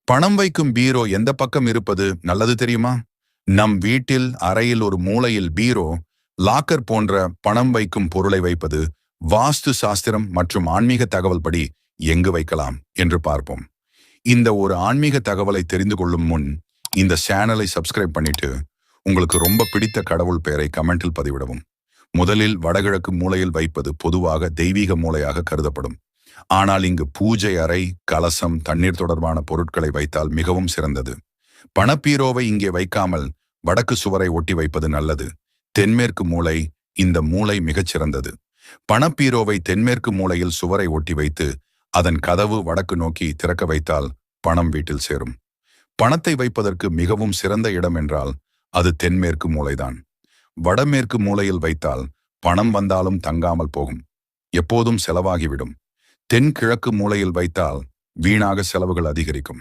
பணம் வைக்கும் பீரோ எந்த பக்கம் இருப்பது நல்லது தெரியுமா? நம் வீட்டில் அறையில் ஒரு மூலையில் பீரோ, லாக்கர் போன்ற பணம் வைக்கும் பொருளை வைப்பது வாஸ்து சாஸ்திரம் மற்றும் ஆன்மீக தகவல் படி எங்கு வைக்கலாம் என்று பார்ப்போம். இந்த ஒரு ஆன்மீக தகவலை தெரிந்து கொள்ளும் முன் இந்த சேனலை சப்ஸ்கிரைப் பண்ணிட்டு உங்களுக்கு ரொம்ப பிடித்த கடவுள் பெயரை கமெண்டில் பதிவிடவும். முதலில் வடகிழக்கு மூலையில் வைப்பது பொதுவாக தெய்வீக மூலையாக கருதப்படும். ஆனால் இங்கு பூஜை அறை, கலசம், தண்ணீர் தொடர்பான பொருட்களை வைத்தால் மிகவும் சிறந்தது. பணப்பீரோவை இங்கே வைக்காமல் வடக்கு சுவரை ஒட்டி வைப்பது நல்லது. தென்மேற்கு மூலை, இந்த மூலை மிகச் சிறந்தது. பணப்பீரோவை தென்மேற்கு மூலையில் சுவரை ஒட்டி வைத்து அதன் கதவு வடக்கு நோக்கி திறக்க வைத்தால் பணம் வீட்டில் சேரும். பணத்தை வைப்பதற்கு மிகவும் சிறந்த இடம் என்றால் அது தென்மேற்கு மூலைதான். வடமேற்கு மூலையில் வைத்தால் பணம் வந்தாலும் தங்காமல் போகும், எப்போதும் செலவாகிவிடும். தென்கிழக்கு மூலையில் வைத்தால் வீணாக செலவுகள் அதிகரிக்கும்.